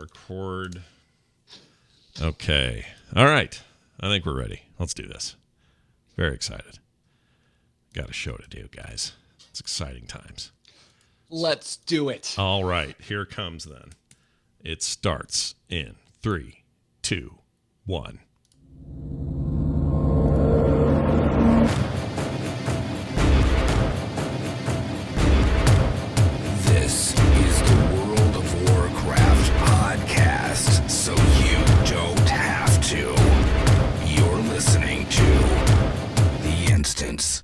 record. Okay. All right. I think we're ready. Let's do this. Very excited. Got a show to do, guys. It's exciting times. Let's do it. All right. Here comes then. It starts in 3, 2, 1. This is the World of Warcraft podcast, so you don't have to. You're listening to The Instance.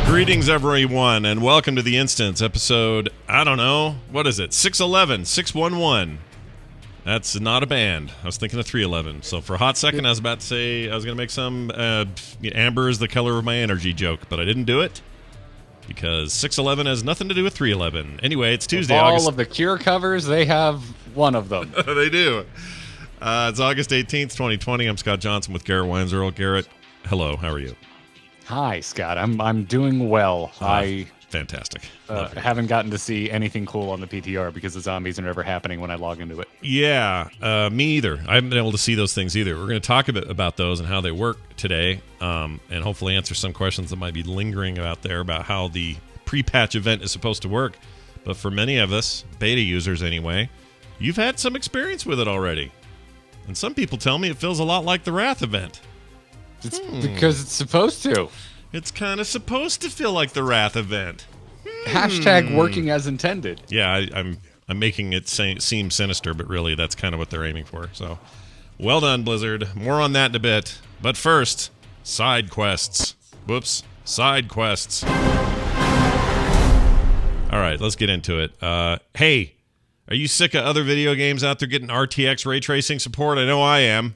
Greetings, everyone, and welcome to The Instance, episode, I don't know, what is it, 611, 611. That's not a band. I was thinking of 311. So for a hot second, I was about to say I was going to make some amber is the color of my energy joke, but I didn't do it because 611 has nothing to do with 311. Anyway, it's Tuesday. All of the Cure covers, they have one of them. They do. It's August 18th, 2020. I'm Scott Johnson with Garrett Weinzierl. Garrett, hello. How are you? Hi, Scott. I'm doing well. Fantastic. Haven't gotten to see anything cool on the PTR because the zombies are never happening when I log into it. Yeah, me either. I haven't been able to see those things either. We're going to talk a bit about those and how they work today, and hopefully answer some questions that might be lingering out there about how the pre-patch event is supposed to work. But for many of us, beta users anyway, you've had some experience with it already. And some people tell me it feels a lot like the Wrath event. It's because it's supposed to. It's kind of supposed to feel like the Wrath event. Hashtag working as intended. Yeah, I'm making it seem sinister, but really that's kind of what they're aiming for. So, well done, Blizzard. More on that in a bit. But first, side quests. Whoops, side quests. All right, let's get into it. Hey, are you sick of other video games out there getting RTX ray tracing support? I know I am.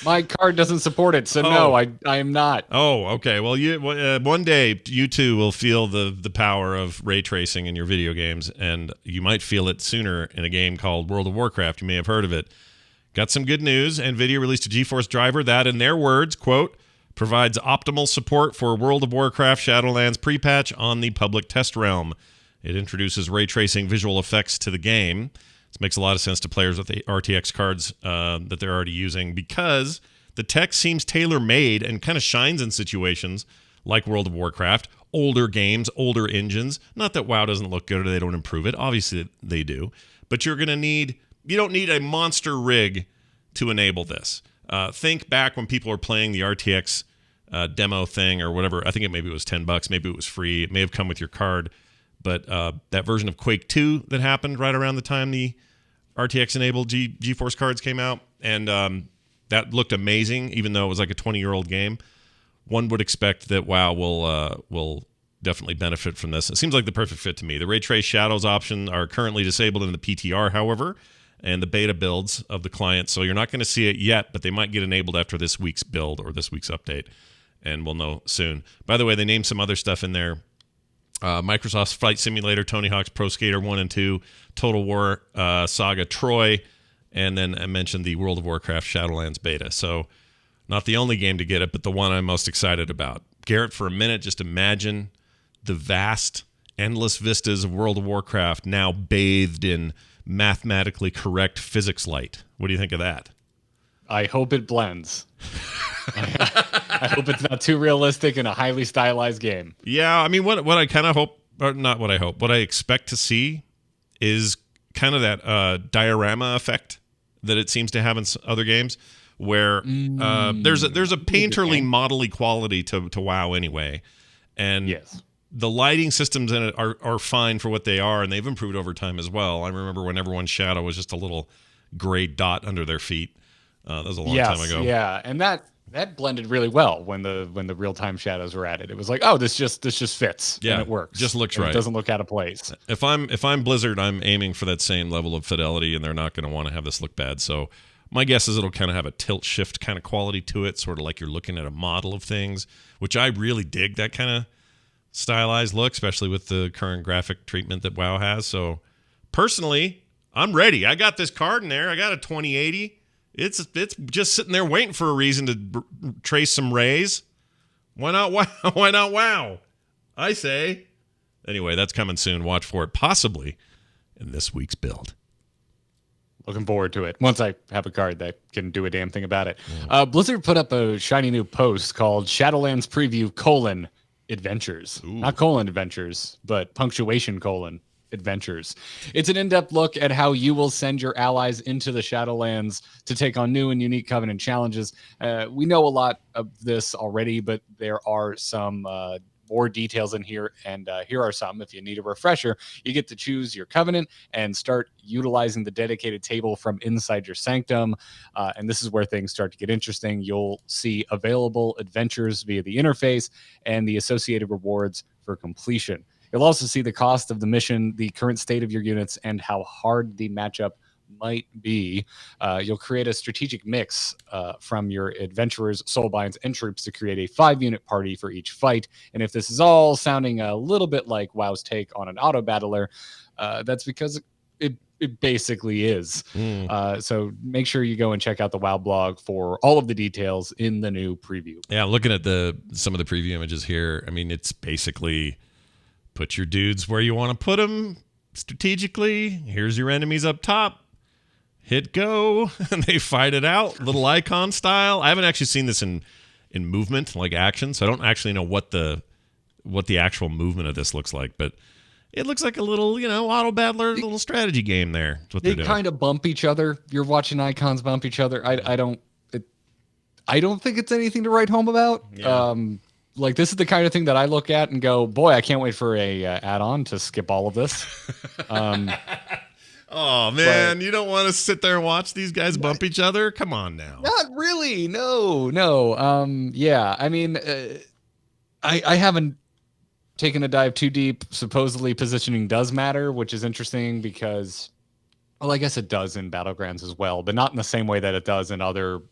My card doesn't support it, so no, I am not. Oh, okay. Well, one day you too will feel the power of ray tracing in your video games, and you might feel it sooner in a game called World of Warcraft. You may have heard of it. Got some good news. NVIDIA released a GeForce driver that, in their words, quote, provides optimal support for World of Warcraft Shadowlands pre-patch on the public test realm. It introduces ray tracing visual effects to the game. This makes a lot of sense to players with the RTX cards that they're already using because the tech seems tailor-made and kind of shines in situations like World of Warcraft, older games, older engines. Not that WoW doesn't look good or they don't improve it. Obviously, they do. But you don't need a monster rig to enable this. Think back when people were playing the RTX demo thing or whatever. I think maybe it was $10. Maybe it was free. It may have come with your card. But that version of Quake 2 that happened right around the time the RTX-enabled GeForce cards came out, and that looked amazing, even though it was like a 20-year-old game. One would expect that WoW will definitely benefit from this. It seems like the perfect fit to me. The Ray Trace Shadows option are currently disabled in the PTR, however, and the beta builds of the client, so you're not going to see it yet, but they might get enabled after this week's build or this week's update, and we'll know soon. By the way, they named some other stuff in there. Microsoft's Flight Simulator, Tony Hawk's Pro Skater 1 and 2, Total War Saga Troy, and then I mentioned the World of Warcraft Shadowlands beta. So not the only game to get it, but the one I'm most excited about. Garrett, for a minute, just imagine the vast, endless vistas of World of Warcraft now bathed in mathematically correct physics light. What do you think of that? I hope it blends. I hope it's not too realistic in a highly stylized game. Yeah, I mean, what I kind of hope, or not what I hope, what I expect to see is kind of that diorama effect that it seems to have in other games, where there's a painterly, modelly quality to WoW anyway, and yes, the lighting systems in it are fine for what they are, and they've improved over time as well. I remember when everyone's shadow was just a little gray dot under their feet. That was a long time ago. Yeah, and that blended really well when the real-time shadows were added. It was like, oh, this just fits. Yeah, and it works. Just looks and right. It doesn't look out of place. If I'm Blizzard, I'm aiming for that same level of fidelity, and they're not going to want to have this look bad. So my guess is it'll kind of have a tilt shift kind of quality to it, sort of like you're looking at a model of things, which I really dig that kind of stylized look, especially with the current graphic treatment that WoW has. So personally, I'm ready. I got this card in there. I got a 2080. It's just sitting there waiting for a reason to trace some rays. Why not WoW? Why not WoW? I say. Anyway, that's coming soon. Watch for it, possibly in this week's build. Looking forward to it. Once I have a card that can do a damn thing about it. Blizzard put up a shiny new post called Shadowlands Preview : Adventures. Ooh. Not : Adventures, but punctuation : Adventures. It's an in-depth look at how you will send your allies into the Shadowlands to take on new and unique Covenant challenges. We know a lot of this already, but there are some more details in here, and here are some. If you need a refresher, you get to choose your Covenant and start utilizing the dedicated table from inside your Sanctum, and this is where things start to get interesting. You'll see available adventures via the interface and the associated rewards for completion. You'll also see the cost of the mission, the current state of your units, and how hard the matchup might be. You'll create a strategic mix from your adventurers, soulbinds, and troops to create a 5-unit party for each fight. And if this is all sounding a little bit like WoW's take on an auto battler, that's because it basically is. So make sure you go and check out the WoW blog for all of the details in the new preview. Yeah, looking at some of the preview images here, I mean, it's basically put your dudes where you want to put them strategically. Here's your enemies up top. Hit go, and they fight it out, little icon style. I haven't actually seen this in movement, like action, so I don't actually know what the actual movement of this looks like, but it looks like a little, auto battler, little strategy game there. That's what they they're doing. Kind of bump each other. You're watching icons bump each other. I don't think it's anything to write home about. Yeah. Like, this is the kind of thing that I look at and go, boy, I can't wait for a add-on to skip all of this. Oh, man, you don't want to sit there and watch these guys bump each other? Come on now. Not really. No. Yeah, I mean, I haven't taken a dive too deep. Supposedly positioning does matter, which is interesting because, well, I guess it does in Battlegrounds as well, but not in the same way that it does in other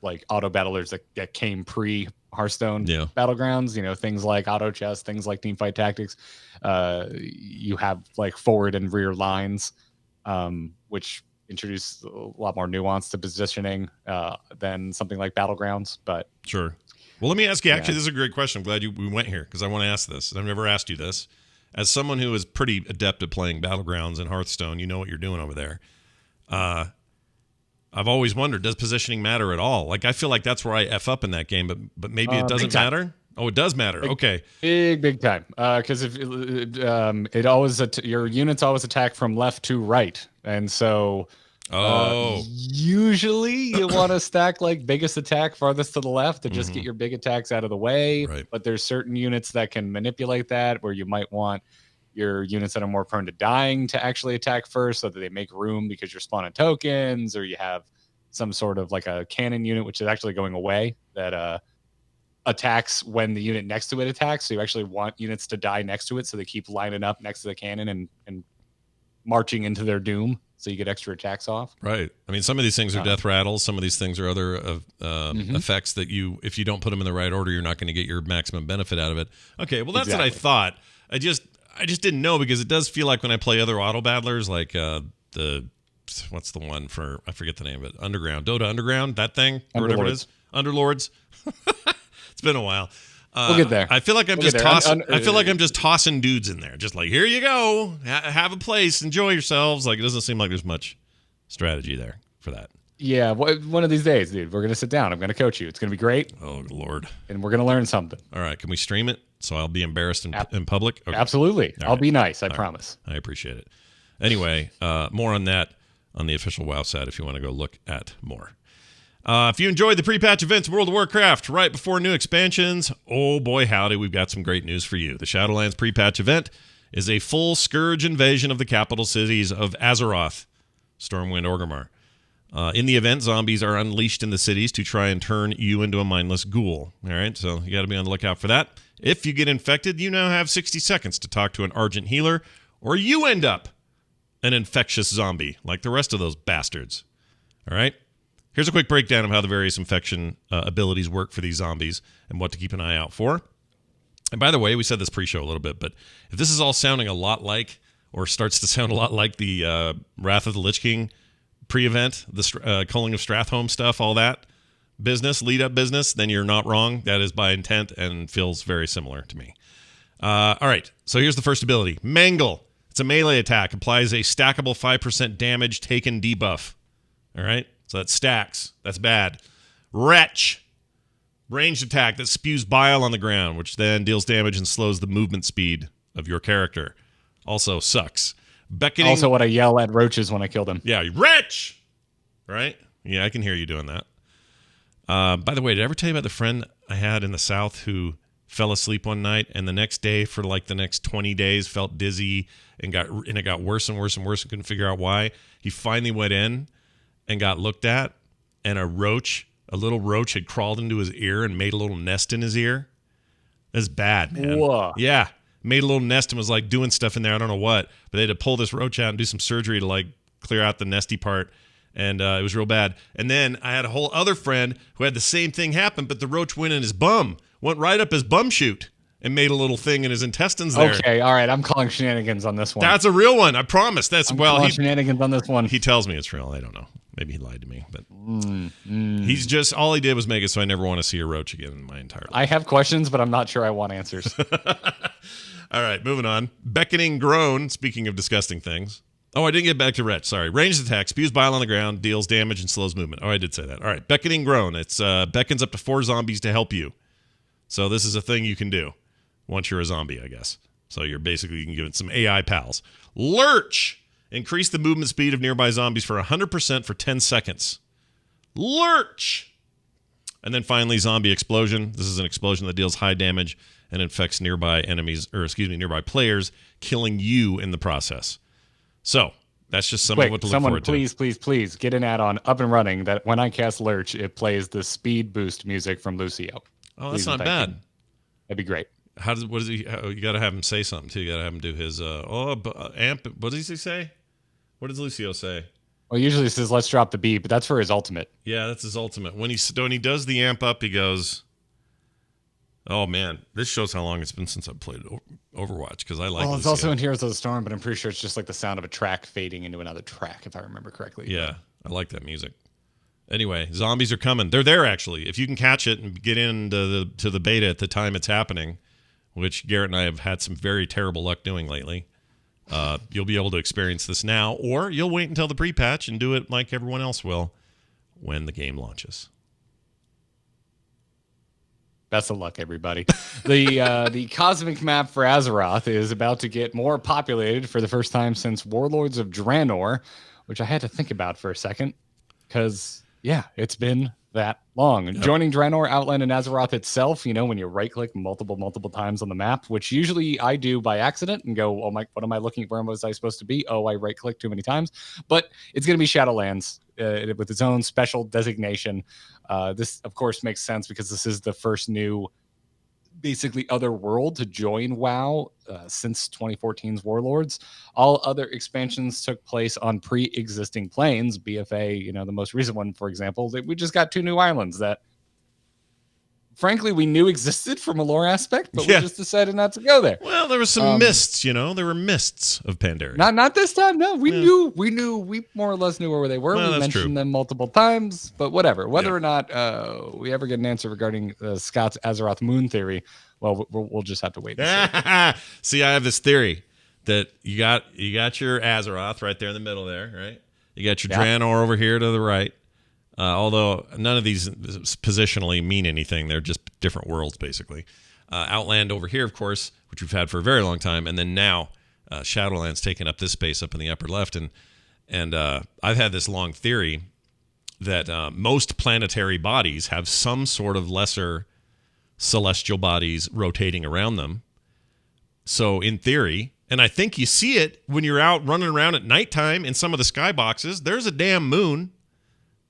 like auto battlers that came pre Hearthstone Battlegrounds, things like auto chess, things like teamfight tactics. You have like forward and rear lines, which introduce a lot more nuance to positioning than something like Battlegrounds. But sure. Well, let me ask you. Actually, this is a great question. I'm glad we went here because I want to ask this. I've never asked you this. As someone who is pretty adept at playing Battlegrounds and Hearthstone, you know what you're doing over there. I've always wondered, does positioning matter at all? Like, I feel like that's where I F up in that game, but maybe it doesn't matter. Oh, it does matter. Okay. Big time. Because if it always your units always attack from left to right, and so usually you want to stack like biggest attack farthest to the left to just get your big attacks out of the way. Right. But there's certain units that can manipulate that, where you might want your units that are more prone to dying to actually attack first so that they make room because you're spawning tokens, or you have some sort of like a cannon unit, which is actually going away, that attacks when the unit next to it attacks. So you actually want units to die next to it, so they keep lining up next to the cannon and marching into their doom, so you get extra attacks off. Right. I mean, some of these things are death rattles. Some of these things are other effects that if you don't put them in the right order, you're not going to get your maximum benefit out of it. Okay, well, that's what I thought. I just didn't know, because it does feel like when I play other auto battlers, like what's the one for, I forget the name of it, Dota Underground, that thing, or whatever it is, Underlords. It's been a while. We'll get there. I feel like I'm just tossing. I feel like I'm just tossing dudes in there, just like, here you go, have a place, enjoy yourselves. Like, it doesn't seem like there's much strategy there for that. Yeah, one of these days, dude, we're gonna sit down. I'm gonna coach you. It's gonna be great. Oh Lord! And we're gonna learn something. All right, can we stream it so I'll be embarrassed in public? Okay. Absolutely, I'll be nice. I All promise. Right. I appreciate it. Anyway, more on that on the official WoW site if you want to go look at more. If you enjoyed the pre-patch events of World of Warcraft right before new expansions, oh boy howdy, we've got some great news for you. The Shadowlands pre-patch event is a full Scourge invasion of the capital cities of Azeroth, Stormwind, Orgrimmar. In the event, zombies are unleashed in the cities to try and turn you into a mindless ghoul. All right, so you got to be on the lookout for that. If you get infected, you now have 60 seconds to talk to an Argent healer, or you end up an infectious zombie like the rest of those bastards. All right? Here's a quick breakdown of how the various infection abilities work for these zombies and what to keep an eye out for. And by the way, we said this pre-show a little bit, but if this is all sounding a lot like, or starts to sound a lot like the Wrath of the Lich King pre-event, the Culling of Strathholm stuff, all that business, lead-up business, then you're not wrong. That is by intent and feels very similar to me. All right, so here's the first ability. Mangle. It's a melee attack. Applies a stackable 5% damage taken debuff. All right, so that stacks. That's bad. Wretch. Ranged attack that spews bile on the ground, which then deals damage and slows the movement speed of your character. Also sucks. Beckoning. Also what I yell at roaches when I kill them. Yeah, wretch! Right? Yeah, I can hear you doing that. By the way, did I ever tell you about the friend I had in the South who fell asleep one night and the next day for like the next 20 days felt dizzy and it got worse and worse and worse and couldn't figure out why? He finally went in and got looked at, and a little roach had crawled into his ear and made a little nest in his ear. That's bad, man. Whoa. Yeah. Made a little nest and was like doing stuff in there. I don't know what, but they had to pull this roach out and do some surgery to like clear out the nesty part. And it was real bad. And then I had a whole other friend who had the same thing happen, but the roach went in his bum, went right up his bum chute and made a little thing in his intestines there. Okay, all right. I'm calling shenanigans on this one. That's a real one. I promise. I'm calling shenanigans on this one. He tells me it's real. I don't know. Maybe he lied to me, but he's just, all he did was make it so I never want to see a roach again in my entire life. I have questions, but I'm not sure I want answers. All right, moving on. Beckoning Groan, speaking of disgusting things. Oh, I didn't get back to Wretch. Sorry. Ranged attack, spews bile on the ground, deals damage, and slows movement. Oh, I did say that. All right, Beckoning Groan. It's beckons up to 4 zombies to help you. So this is a thing you can do once you're a zombie, I guess. So you can give it some AI pals. Lurch. Increase the movement speed of nearby zombies for 100% for 10 seconds. Lurch. And then finally, Zombie Explosion. This is an explosion that deals high damage and infects nearby players, killing you in the process. So that's just some of what to look forward to. Please get an add-on up and running that when I cast Lurch, it plays the speed boost music from Lucio. Oh, that's not bad. That'd be great. You got to have him say something too. You got to have him do his amp. What does he say? What does Lucio say? Well, usually he says, "Let's drop the beat," but that's for his ultimate. Yeah, that's his ultimate. When he does the amp up, he goes, "Oh man, this shows how long it's been since I've played Overwatch because I like." Well, it's also in Heroes of the Storm, but I'm pretty sure it's just like the sound of a track fading into another track, if I remember correctly. Yeah, I like that music. Anyway, zombies are coming. They're there actually. If you can catch it and get into the beta at the time it's happening, which Garrett and I have had some very terrible luck doing lately. You'll be able to experience this now, or you'll wait until the pre-patch and do it like everyone else will when the game launches. Best of luck, everybody. The cosmic map for Azeroth is about to get more populated for the first time since Warlords of Draenor, which I had to think about for a second, because, yeah, it's been that long. Yep. Joining Draenor, Outland, and Azeroth itself, when you right-click multiple times on the map, which usually I do by accident and go, what am I looking for? Where was I supposed to be? Oh, I right-clicked too many times. But it's going to be Shadowlands with its own special designation. This, of course, makes sense because this is the first new, basically, other world to join WoW since 2014's Warlords. All other expansions took place on pre-existing planes. BFA, the most recent one, for example, we just got 2 new islands that, frankly, we knew existed from a lore aspect, but we just decided not to go there. Well, there were some mists, there were mists of Pandaria. Not this time. No, we more or less knew where they were. Well, we mentioned them multiple times, but whatever. Whether or not we ever get an answer regarding Scott's Azeroth moon theory, well, we'll just have to wait and see. See, I have this theory that you got your Azeroth right there in the middle there, right? You got your Draenor over here to the right. Although none of these positionally mean anything. They're just different worlds, basically. Outland over here, of course, which we've had for a very long time. And then now Shadowlands taking up this space up in the upper left. And I've had this long theory that most planetary bodies have some sort of lesser celestial bodies rotating around them. So in theory, and I think you see it when you're out running around at nighttime in some of the skyboxes, there's a damn moon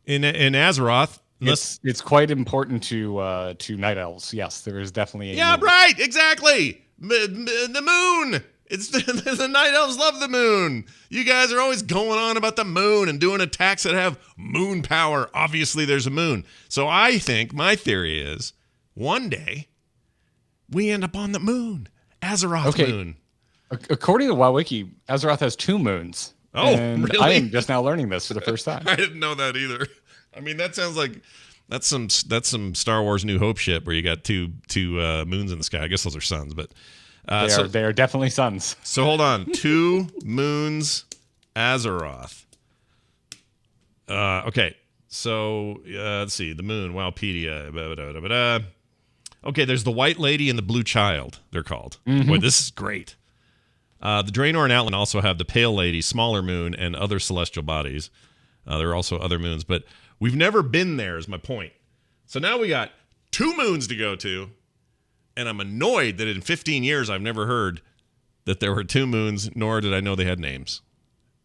in Azeroth. It's quite important to night elves. Yes, there is definitely a moon. Right, exactly. The moon. It's the night elves love the moon. You guys are always going on about the moon and doing attacks that have moon power. Obviously, there's a moon. So I think my theory is one day we end up on the moon, Azeroth moon. According to WoWWiki, Azeroth has 2 moons. Oh, and really? I am just now learning this for the first time. I didn't know that either. I mean, that sounds like that's some Star Wars New Hope shit where you got two moons in the sky. I guess those are suns, but They are definitely suns. So hold on. 2 moons, Azeroth. Okay. So let's see. The moon, Wowpedia. Okay, there's the White Lady and the Blue Child, they're called. Boy, this is great. The Draenor and Outland also have the Pale Lady, Smaller Moon, and other celestial bodies. There are also other moons, but we've never been there is my point. So now we got 2 moons to go to, and I'm annoyed that in 15 years I've never heard that there were 2 moons, nor did I know they had names.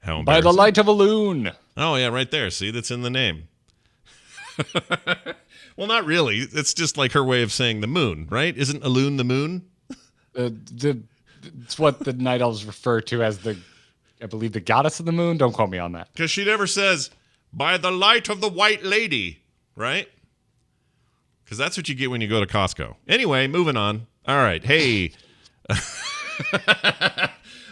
How By embarrassing. the light of a loon. Oh, yeah, right there. See, that's in the name. Well, not really. It's just like her way of saying the moon, right? Isn't Elune the moon? It's what the Night Elves refer to as I believe, the goddess of the moon. Don't quote me on that. Because she never says, by the light of the White Lady, right? Because that's what you get when you go to Costco. Anyway, moving on. All right. Hey.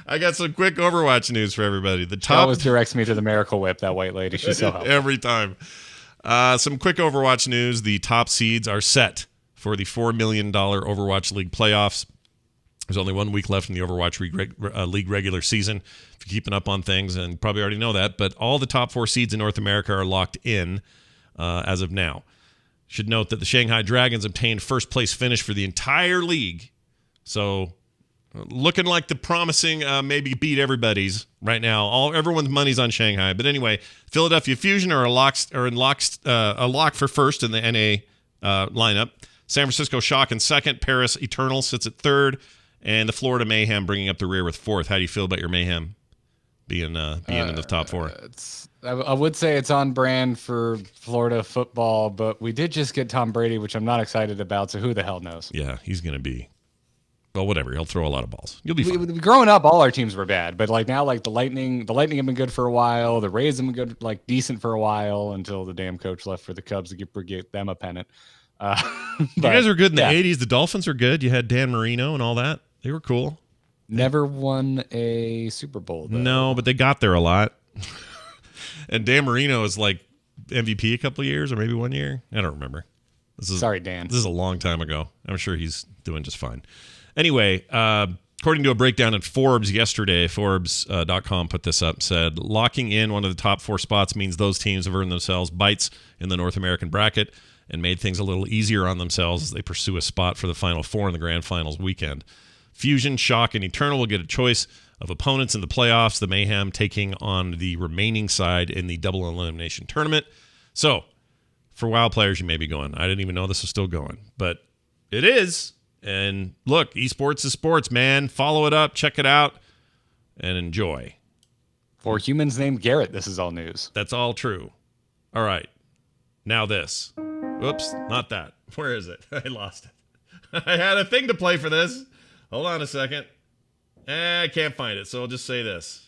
I got some quick Overwatch news for everybody. The top always directs me to the Miracle Whip, that White Lady. She's so helpful. every time. Some quick Overwatch news. The top seeds are set for the $4 million Overwatch League playoffs. There's only 1 week left in the Overwatch League regular season. If you're keeping up on things, and probably already know that, but all the top 4 seeds in North America are locked in as of now. Should note that the Shanghai Dragons obtained first place finish for the entire league. So looking like the promising maybe beat everybody's right now. Everyone's money's on Shanghai. But anyway, Philadelphia Fusion are a lock for first in the NA lineup. San Francisco Shock in second. Paris Eternal sits at third. And the Florida Mayhem bringing up the rear with fourth. How do you feel about your Mayhem being in the top 4? I would say it's on brand for Florida football, but we did just get Tom Brady, which I'm not excited about, so who the hell knows? Yeah, he's going to be... Well, whatever. He'll throw a lot of balls. You'll be fine. Growing up, all our teams were bad, but like now, like the Lightning have been good for a while. The Rays have been good, like decent for a while until the damn coach left for the Cubs to get them a pennant. You guys were good in the 80s. The Dolphins were good. You had Dan Marino and all that. They were cool. Never won a Super Bowl, though. No, but they got there a lot. And Dan Marino is like MVP a couple of years or maybe 1 year. I don't remember. Sorry, Dan. This is a long time ago. I'm sure he's doing just fine. Anyway, according to a breakdown at Forbes yesterday, Forbes.com put this up, said locking in one of the top 4 spots means those teams have earned themselves bites in the North American bracket and made things a little easier on themselves as they pursue a spot for the Final 4 in the Grand Finals weekend. Fusion, Shock, and Eternal will get a choice of opponents in the playoffs, the Mayhem taking on the remaining side in the double elimination tournament. So, for WoW players, you may be going, I didn't even know this was still going, but it is. And look, esports is sports, man. Follow it up, check it out, and enjoy. For humans named Garrett, this is all news. That's all true. All right. Now this. Oops, not that. Where is it? I lost it. I had a thing to play for this. Hold on a second. I can't find it, so I'll just say this.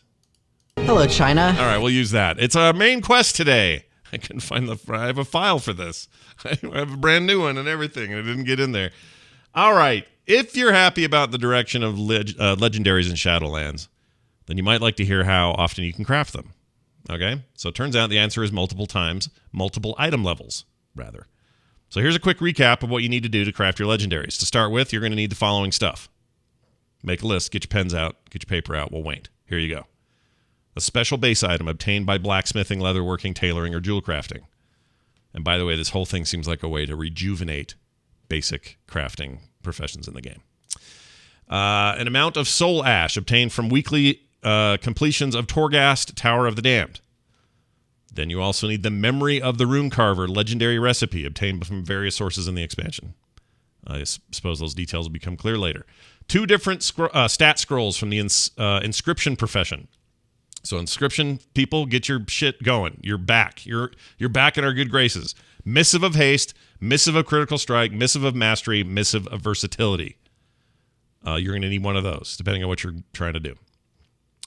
Hello, China. All right, we'll use that. It's our main quest today. I couldn't find I have a file for this. I have a brand new one and everything, and it didn't get in there. All right. If you're happy about the direction of legendaries in Shadowlands, then you might like to hear how often you can craft them. Okay? So it turns out the answer is multiple item levels, rather. So here's a quick recap of what you need to do to craft your legendaries. To start with, you're going to need the following stuff. Make a list, get your pens out, get your paper out. We'll wait. Here you go. A special base item obtained by blacksmithing, leatherworking, tailoring, or jewel crafting. And by the way, this whole thing seems like a way to rejuvenate basic crafting professions in the game. An amount of soul ash obtained from weekly completions of Torghast, Tower of the Damned. Then you also need the Memory of the Rune Carver legendary recipe obtained from various sources in the expansion. I suppose those details will become clear later. 2 different stat scrolls from the inscription profession. So inscription people, get your shit going. You're back. You're back in our good graces. Missive of Haste, Missive of Critical Strike, Missive of Mastery, Missive of Versatility. You're going to need one of those, depending on what you're trying to do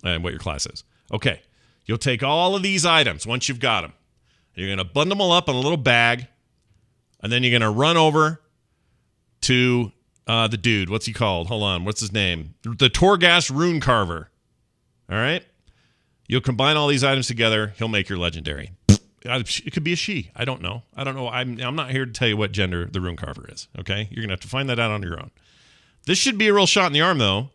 and what your class is. Okay, you'll take all of these items once you've got them. You're going to bundle them all up in a little bag, and then you're going to run over to the dude. What's he called? Hold on. What's his name? The Torghast Rune Carver. All right? You'll combine all these items together. He'll make your legendary. It could be a she. I don't know. I'm not here to tell you what gender the Rune Carver is. Okay? You're going to have to find that out on your own. This should be a real shot in the arm, though,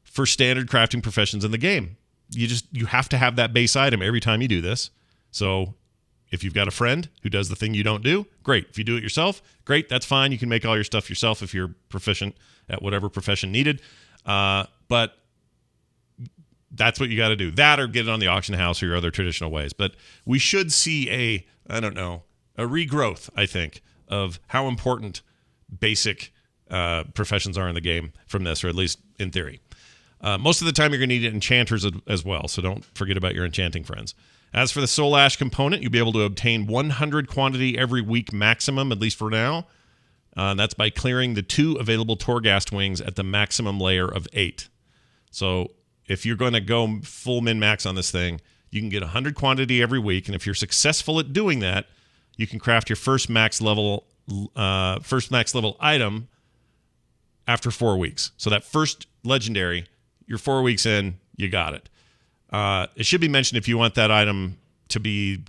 for standard crafting professions in the game. You have to have that base item every time you do this. So if you've got a friend who does the thing you don't do, great. If you do it yourself, great. That's fine. You can make all your stuff yourself if you're proficient at whatever profession needed. But that's what you got to do. That or get it on the auction house or your other traditional ways. But we should see a regrowth, I think, of how important basic professions are in the game from this, or at least in theory. Most of the time, you're going to need enchanters as well, so don't forget about your enchanting friends. As for the Soul Ash component, you'll be able to obtain 100 quantity every week maximum, at least for now. That's by clearing the 2 available Torghast wings at the maximum layer of 8. So if you're going to go full min-max on this thing, you can get 100 quantity every week, and if you're successful at doing that, you can craft your first max level item after 4 weeks. So that first legendary, you're 4 weeks in, you got it. It should be mentioned if you want that item to be,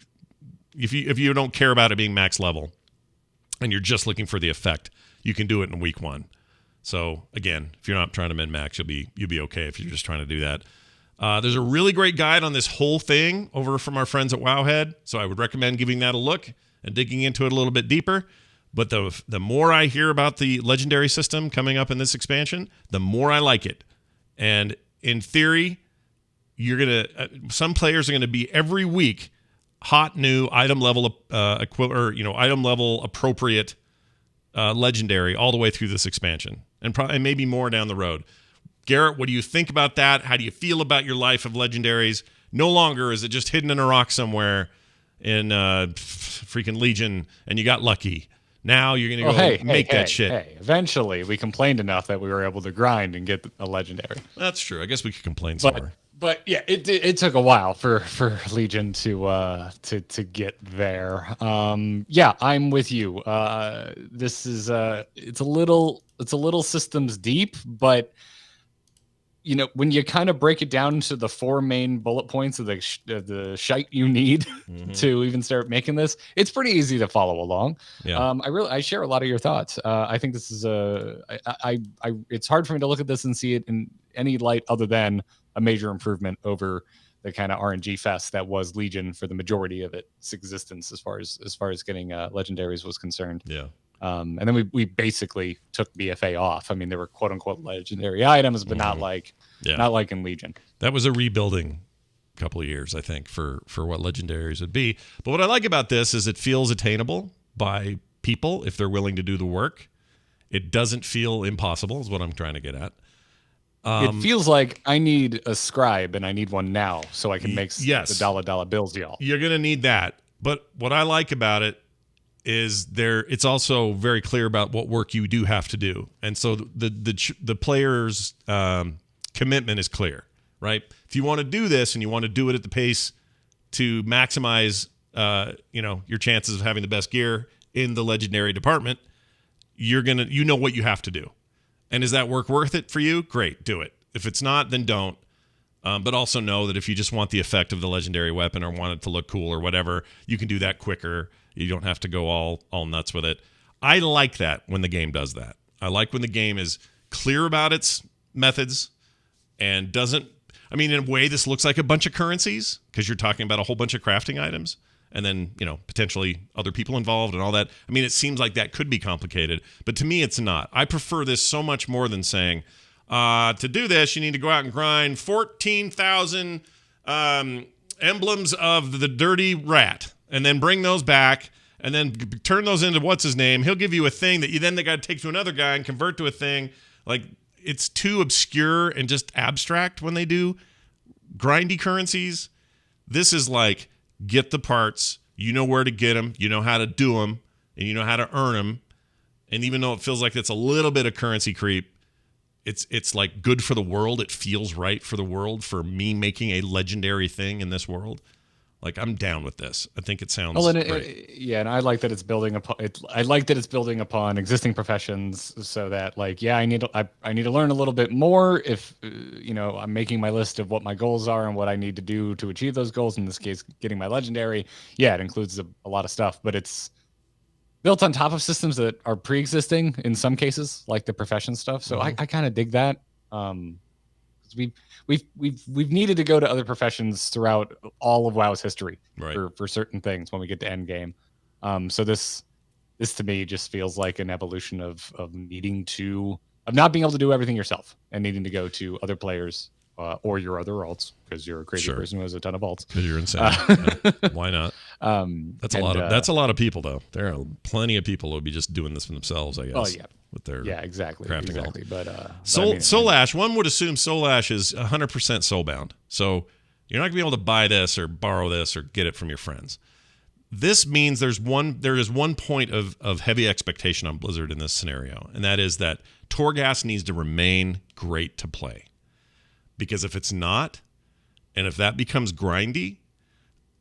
if you don't care about it being max level and you're just looking for the effect, you can do it in week 1. So again, if you're not trying to min-max, you'll be okay if you're just trying to do that. There's a really great guide on this whole thing over from our friends at Wowhead, so I would recommend giving that a look and digging into it a little bit deeper. But the more I hear about the legendary system coming up in this expansion, the more I like it. And in theory, some players are gonna be every week hot new item level item level appropriate legendary all the way through this expansion, and maybe more down the road. Garrett, what do you think about that? How do you feel about your life of legendaries? No longer is it just hidden in a rock somewhere in freaking Legion, and you got lucky. Now you're going to make that shit. Hey, eventually we complained enough that we were able to grind and get a legendary. That's true. I guess we could complain some more. But yeah, it took a while for Legion to get there. Yeah, I'm with you. This is it's a little systems deep, but you know, when you kind of break it down into the 4 main bullet points of the shite you need to even start making this, it's pretty easy to follow along. Yeah. I share a lot of your thoughts. I think this is it's hard for me to look at this and see it in any light other than a major improvement over the kind of RNG fest that was Legion for the majority of its existence, as far as getting legendaries was concerned. Yeah. And then we basically took BFA off. I mean, there were quote unquote legendary items, but not like in Legion. That was a rebuilding couple of years, I think, for what legendaries would be. But what I like about this is it feels attainable by people if they're willing to do the work. It doesn't feel impossible, is what I'm trying to get at. It feels like I need a scribe and I need one now so I can make the dollar bills, y'all. You're going to need that. But what I like about it is it's also very clear about what work you do have to do. And so the player's commitment is clear, right? If you want to do this and you want to do it at the pace to maximize your chances of having the best gear in the legendary department, you know what you have to do. And is that work worth it for you? Great, do it. If it's not, then don't. But also know that if you just want the effect of the legendary weapon or want it to look cool or whatever, you can do that quicker. You don't have to go all nuts with it. I like that when the game does that. I like when the game is clear about its methods and doesn't... I mean, in a way, this looks like a bunch of currencies because you're talking about a whole bunch of crafting items and then, potentially other people involved and all that. I mean, it seems like that could be complicated, but to me, it's not. I prefer this so much more than saying, to do this, you need to go out and grind 14,000 emblems of the dirty rat and then bring those back and then turn those into what's his name. He'll give you a thing that they got to take to another guy and convert to a thing. Like, it's too obscure and just abstract when they do grindy currencies. This is like, get the parts, you know where to get them, you know how to do them, and you know how to earn them. And even though it feels like it's a little bit of currency creep, it's like good for the world. It feels right for the world, for me making a legendary thing in this world. Like, I'm down with this. I think it sounds great. And I like that it's building upon I like that it's building upon existing professions, so that I need to learn a little bit more if I'm making my list of what my goals are and what I need to do to achieve those goals. In this case, getting my legendary. Yeah, it includes a lot of stuff, but it's built on top of systems that are pre-existing in some cases, like the profession stuff. So I kind of dig that. 'Cause we've needed to go to other professions throughout all of WoW's history for certain things when we get to end game. So this to me just feels like an evolution of not being able to do everything yourself and needing to go to other players or your other alts, because you're a crazy person who has a ton of alts. Because you're insane. Why not? That's a lot of people, though. There are plenty of people who would be just doing this for themselves, I guess. Oh yeah, with their exactly. But Soul Ash. One would assume Soul Ash is 100% soulbound, so you're not gonna be able to buy this or borrow this or get it from your friends. This means there is one point of heavy expectation on Blizzard in this scenario, and that is that Torghast needs to remain great to play. Because if it's not, and if that becomes grindy,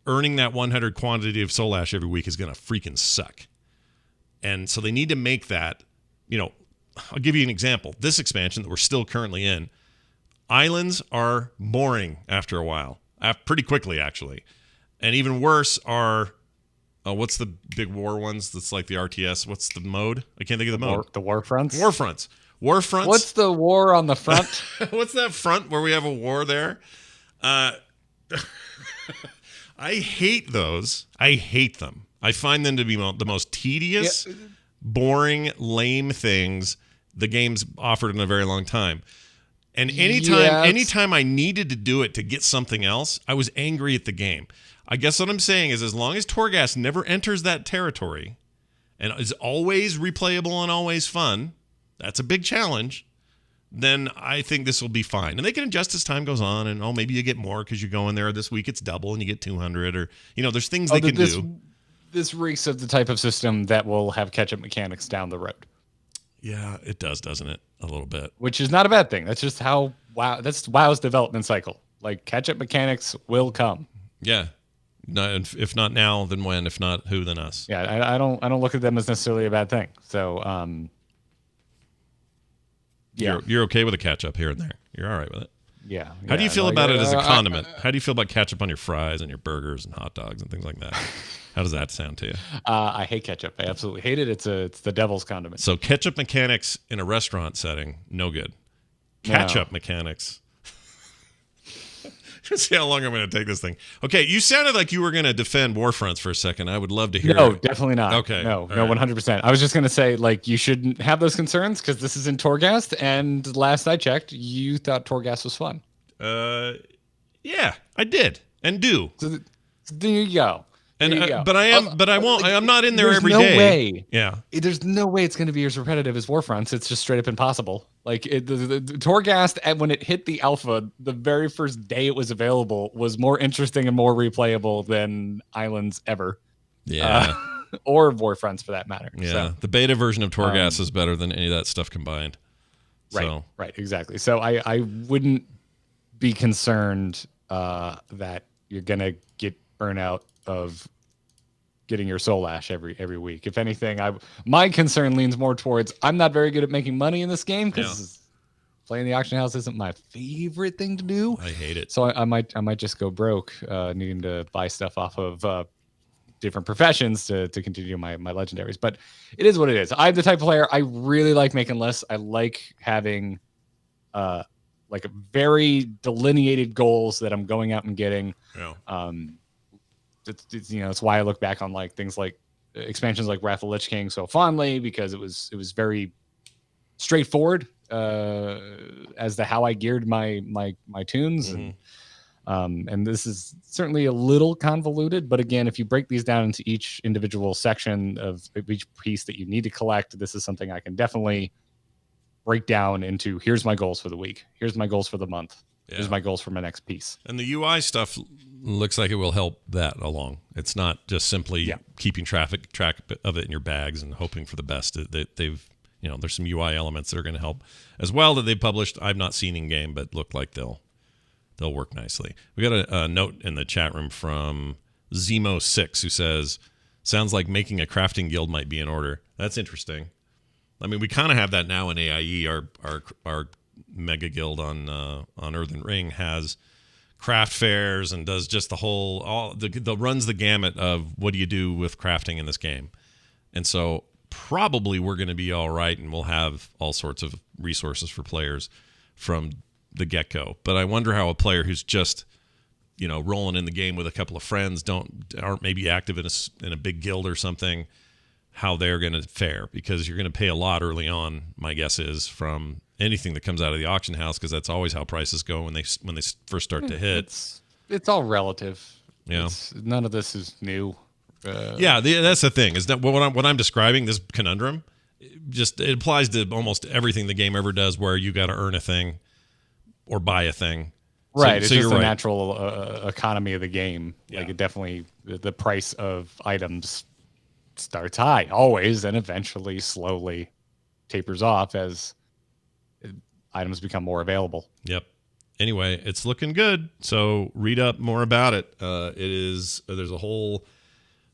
earning that 100 quantity of Soul Ash every week is going to freaking suck. And so they need to make that, I'll give you an example. This expansion that we're still currently in, islands are boring after a while, pretty quickly actually. And even worse are, what's the big war ones that's like the RTS? What's the mode? I can't think of the mode. The war fronts? War fronts. What's the war on the front? What's that front where we have a war there? I hate those. I hate them. I find them to be the most tedious, boring, lame things the game's offered in a very long time. And anytime I needed to do it to get something else, I was angry at the game. I guess what I'm saying is, as long as Torghast never enters that territory and is always replayable and always fun, that's a big challenge, then I think this will be fine. And they can adjust as time goes on, and maybe you get more because you go in there this week, it's double and you get 200, or there's things they can do. This reeks of the type of system that will have catch-up mechanics down the road. Yeah, it does, doesn't it? A little bit. Which is not a bad thing. That's just how that's WoW's development cycle. Like, catch-up mechanics will come. Yeah. No, if not now, then when? If not who, then us. Yeah, I don't look at them as necessarily a bad thing. So you're okay with a catch-up here and there. You're all right with it. Yeah. How do you feel about it as a condiment? How do you feel about ketchup on your fries and your burgers and hot dogs and things like that? How does that sound to you? I hate ketchup. I absolutely hate it. It's the devil's condiment. So ketchup mechanics in a restaurant setting, no good. Catch-up mechanics. Let's see how long I'm going to take this thing. Okay, you sounded like you were going to defend Warfronts for a second. I would love to hear. No, definitely not. Okay. No, 100%. I was just going to say, you shouldn't have those concerns because this is in Torghast, and last I checked, you thought Torghast was fun. Yeah, I did and do. So there you go. But I'm not in there every day. There's no way. Yeah. There's no way it's going to be as repetitive as Warfronts. It's just straight up impossible. The Torghast, when it hit the alpha, the very first day it was available, was more interesting and more replayable than Islands ever. Yeah. Or Warfronts for that matter. Yeah. So, the beta version of Torghast is better than any of that stuff combined. Right, exactly. So I wouldn't be concerned that you're going to get burnout of getting your Soul Ash every week. If anything, my concern leans more towards I'm not very good at making money in this game because playing the auction house isn't my favorite thing to do. I hate it. So I might just go broke needing to buy stuff off of different professions to continue my legendaries. But it is what it is. I'm the type of player, I really like making lists. I like having very delineated goals that I'm going out and getting. Yeah. It's why I look back on things like expansions like Wrath of the Lich King so fondly, because it was very straightforward as to how I geared my tunes. Mm-hmm. And this is certainly a little convoluted, but again, if you break these down into each individual section of each piece that you need to collect, this is something I can definitely break down into. Here's my goals for the week. Here's my goals for the month. Yeah. Here's my goals for my next piece. And the UI stuff looks like it will help that along. It's not just simply keeping track of it in your bags and hoping for the best. They've, there's some UI elements that are going to help as well that they've published. I've not seen in game, but look like they'll work nicely. We got a note in the chat room from Zemo6 who says, "Sounds like making a crafting guild might be in order." That's interesting. I mean, we kind of have that now in AIE. Our mega guild on Earthen Ring has craft fairs and does just the runs the gamut of what do you do with crafting in this game. And so probably we're going to be all right, and we'll have all sorts of resources for players from the get-go. But I wonder how a player who's just, rolling in the game with a couple of friends, aren't maybe active in a big guild or something, how they're going to fare, because you're going to pay a lot early on, my guess is, from anything that comes out of the auction house, because that's always how prices go when they first start to hit. It's all relative. Yeah. None of this is new. That's the thing. Is that what I'm describing, this conundrum, it applies to almost everything the game ever does, where you got to earn a thing or buy a thing. Right. It's just you're the right. natural economy of the game. Yeah. Like, it definitely, the price of items starts high always, and eventually slowly tapers off as items become more available. Yep. Anyway, it's looking good. So read up more about it. There's a whole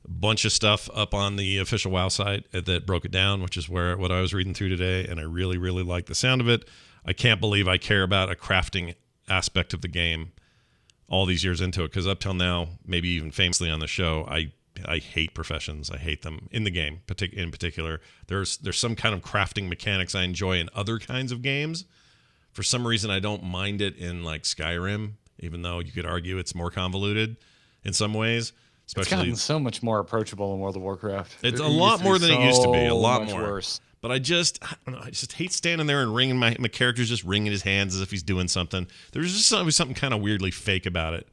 bunch of stuff up on the official WoW site that broke it down, which is what I was reading through today, and I really, really like the sound of it. I can't believe I care about a crafting aspect of the game all these years into it, because up till now, maybe even famously on the show, I hate professions. I hate them in the game. In particular, there's some kind of crafting mechanics I enjoy in other kinds of games. For some reason, I don't mind it in like Skyrim, even though you could argue it's more convoluted in some ways. Especially, it's gotten so much more approachable in World of Warcraft. It's a lot more than it used to be. A lot more. Worse. But I just hate standing there and wringing my character's just wringing his hands as if he's doing something. There's just something kind of weirdly fake about it,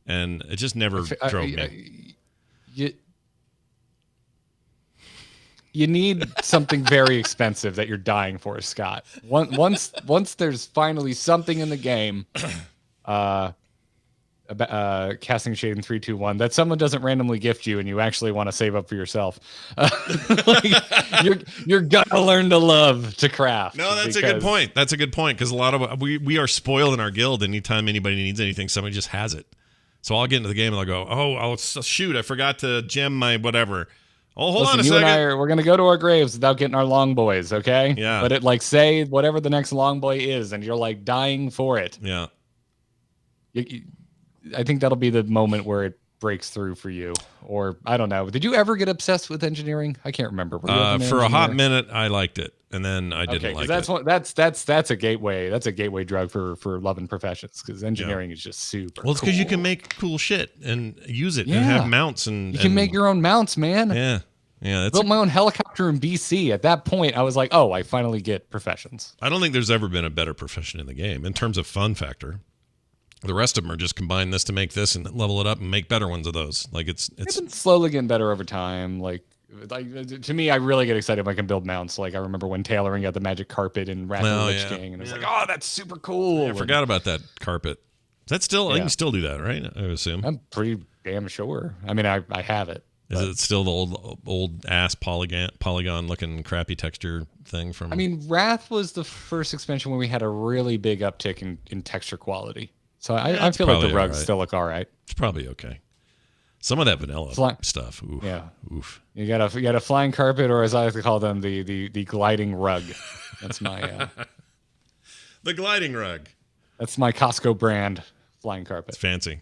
and it just never drove me. You need something very expensive that you're dying for, Scott. Once there's finally something in the game, casting shade in 3, 2, 1 that someone doesn't randomly gift you and you actually want to save up for yourself. You're gonna learn to love to craft. No, that's a good point. That's a good point, because a lot of we are spoiled in our guild. Anytime anybody needs anything, somebody just has it. So I'll get into the game and I'll go, shoot, I forgot to gem my whatever. Oh, hold on a second. We're gonna go to our graves without getting our long boys, okay? Yeah. But it say whatever the next long boy is, and you're like dying for it. Yeah. I think that'll be the moment where it breaks through for you. Or I don't know. Did you ever get obsessed with engineering? I can't remember. For a hot minute, I liked it, and then I didn't like it. That's a gateway. That's a gateway drug for loving professions, because engineering is just super. Well, it's because you can make cool shit and use it and have mounts, and you can make your own mounts, man. Yeah. Yeah, I built my own helicopter in BC. At that point, I was like, oh, I finally get professions. I don't think there's ever been a better profession in the game in terms of fun factor. The rest of them are just combine this to make this and level it up and make better ones of those. Like it's been slowly getting better over time. Like to me, I really get excited when I can build mounts. Like I remember when tailoring got the magic carpet in Wrath of the Lich King, and it was like, oh, that's super cool. I forgot about that carpet. Is that still? You can still do that, right? I assume. I'm pretty damn sure. I mean, I have it. Is it still the old ass polygon looking crappy texture thing from? I mean, Wrath was the first expansion where we had a really big uptick in texture quality. So I feel like the rugs still look all right. It's probably okay. Some of that vanilla stuff. Oof. Yeah. Oof. You got a flying carpet, or as I like to call them, the gliding rug. That's my the gliding rug. That's my Costco brand flying carpet. It's fancy.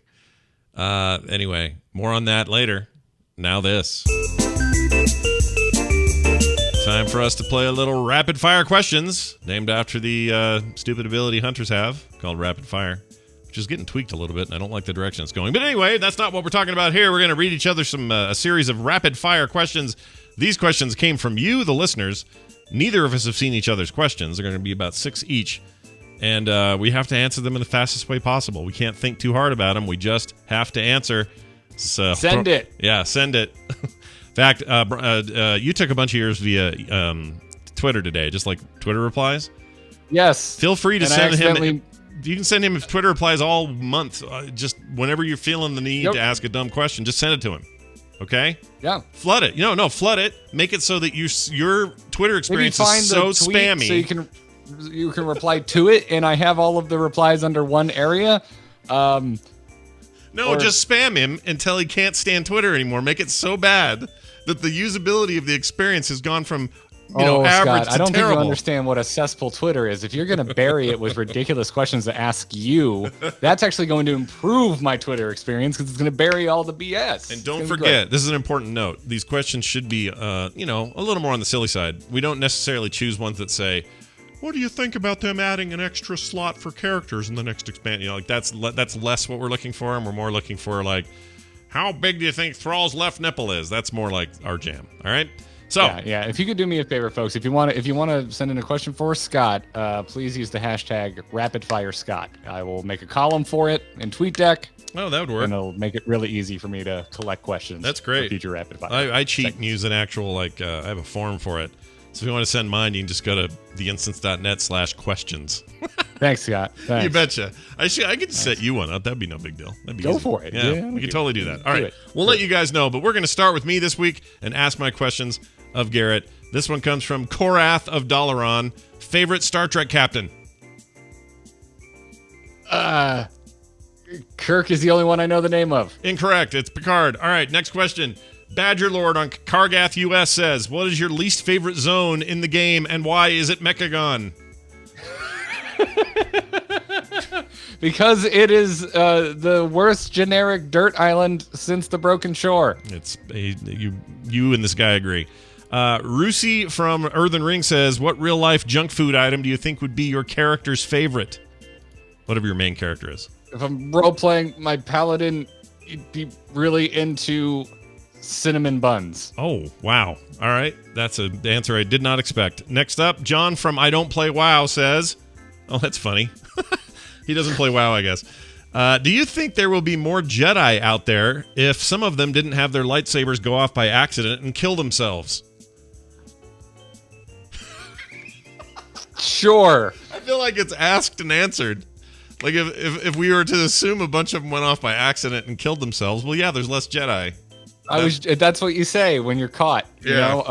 Anyway, more on that later. Now this. Time for us to play a little rapid fire questions, named after the stupid ability hunters have, called rapid fire, which is getting tweaked a little bit, and I don't like the direction it's going. But anyway, that's not what we're talking about here. We're going to read each other a series of rapid fire questions. These questions came from you, the listeners. Neither of us have seen each other's questions. They're going to be about 6 each. And we have to answer them in the fastest way possible. We can't think too hard about them. We just have to answer. Send it. Yeah, send it. In fact, you took a bunch of yours via Twitter today, just like Twitter replies. Yes. Feel free to send him. You can send him Twitter replies all month. Just whenever you're feeling the need to ask a dumb question, just send it to him. Okay? Yeah. Flood it. No, flood it. Make it so that your Twitter experience is so spammy. So you can reply to it, and I have all of the replies under one area. Just spam him until he can't stand Twitter anymore. Make it so bad that the usability of the experience has gone from average Scott, to I don't terrible. think you understand what a cesspool Twitter is. If you're going to bury it with ridiculous questions to ask you, that's actually going to improve my Twitter experience because it's going to bury all the BS. And don't forget, this is an important note. These questions should be, a little more on the silly side. We don't necessarily choose ones that say, "What do you think about them adding an extra slot for characters in the next expansion?" That's less what we're looking for, and we're more looking for how big do you think Thrall's left nipple is? That's more like our jam. All right. So yeah. If you could do me a favor, folks, if you want to send in a question for Scott, please use the hashtag #RapidFireScott. I will make a column for it in TweetDeck. Oh, that would work. And it'll make it really easy for me to collect questions. That's great. For future rapid fire. I cheat and use an actual I have a form for it. So if you want to send mine, you can just go to theinstance.net/questions. Thanks, Scott. Thanks. You betcha. I could set you one up. That'd be no big deal. That'd be Go easy. for it. Yeah, we could totally do that. All right. We'll Do let it. you guys know, but we're going to start with me this week and ask my questions of Garrett. This one comes from Korath of Dalaran. Favorite Star Trek captain? Kirk is the only one I know the name of. Incorrect. It's Picard. All right, next question. Badger Lord on Kargath US says, what is your least favorite zone in the game and why is it Mechagon? Because it is the worst generic dirt island since the Broken Shore. You and this guy agree. Rusi from Earthen Ring says, what real-life junk food item do you think would be your character's favorite? Whatever your main character is. If I'm role-playing my paladin, he'd be really into cinnamon buns. Oh, wow. All right. That's an answer I did not expect. Next up, John from I Don't Play WoW says, oh, that's funny. He doesn't play WoW, I guess. Do you think there will be more Jedi out there if some of them didn't have their lightsabers go off by accident and kill themselves? Sure. I feel like it's asked and answered. Like if we were to assume a bunch of them went off by accident and killed themselves, well, yeah, there's less Jedi. That's what you say when you're caught. You Yeah. know,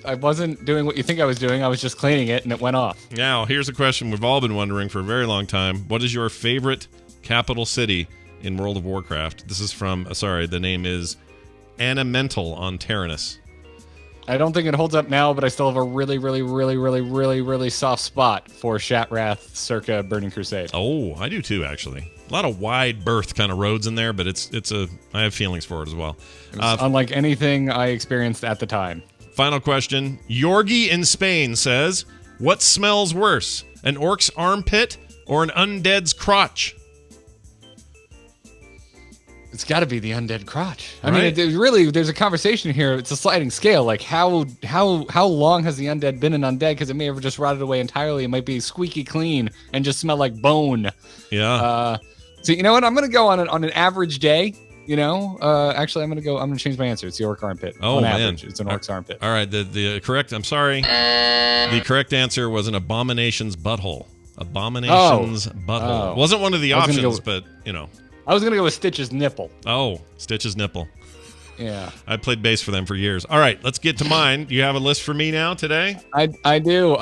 I wasn't doing what you think I was doing. I was just cleaning it and it went off. Now, here's a question we've all been wondering for a very long time. What is your favorite capital city in World of Warcraft? This is from, the name is Animental on Tyrannus. I don't think it holds up now, but I still have a really, really, really, really, really, really soft spot for Shatrath circa Burning Crusade. Oh, I do too, actually. A lot of wide berth kind of roads in there, but I have feelings for it as well. Unlike anything I experienced at the time. Final question. Yorgi in Spain says, what smells worse, an orc's armpit or an undead's crotch? It's got to be the undead crotch. I Right. mean, there's a conversation here. It's a sliding scale. Like, how long has the undead been an undead? Because it may have just rotted away entirely. It might be squeaky clean and just smell like bone. Yeah. So you know what? I'm gonna go on an average day. You know, actually, I'm gonna change my answer. It's the orc armpit. Oh, on man. average, it's an orc's armpit. All right. The correct answer was an abomination's butthole. Abomination's butthole. Oh. Wasn't one of the I was gonna options, go- but I was gonna go with Stitch's nipple. Oh, Stitch's nipple. Yeah, I played bass for them for years. All right, let's get to mine. Do you have a list for me now today? I do.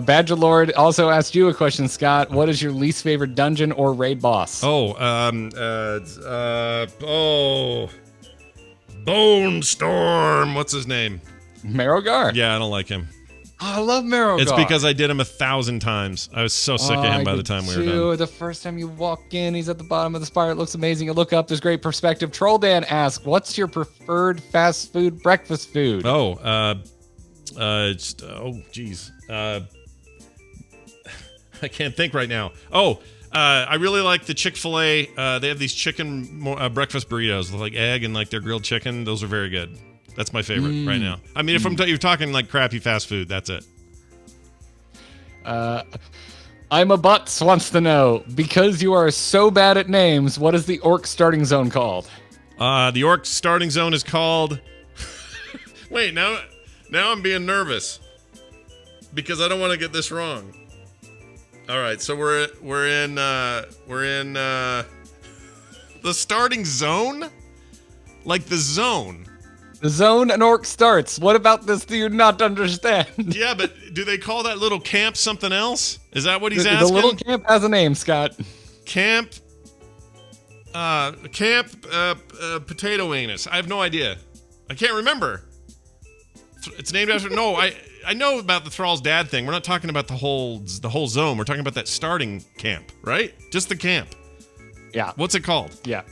Badger Lord also asked you a question, Scott. What is your least favorite dungeon or raid boss? Bone Storm. What's his name? Marrowgar. Yeah, I don't like him. Oh, I love Marrowgar. It's because I did him 1,000 times. I was so sick of him by the time we were done. The first time you walk in, he's at the bottom of the spire. It looks amazing. You look up, there's great perspective. Troll Dan asks, what's your preferred fast food breakfast food? Geez. I can't think right now. I really like the Chick-fil-A. They have these chicken breakfast burritos with like egg and like their grilled chicken. Those are very good. That's my favorite right now. I mean, if you're talking like crappy fast food, that's it. I'm a Butts wants to know, because you are so bad at names, what is the orc starting zone called? The orc starting zone is called... Wait, now I'm being nervous because I don't want to get this wrong. All right, so we're in the starting zone? Like the zone. The zone an orc starts. What about this do you not understand? Yeah, but do they call that little camp something else? Is that what he's The asking? little camp has a name, Scott. Camp Potato Anus. I have no idea. I can't remember. It's named after... No, I know about the Thrall's dad thing. We're not talking about the whole zone. We're talking about that starting camp, right? Just the camp. Yeah. What's it called? Yeah.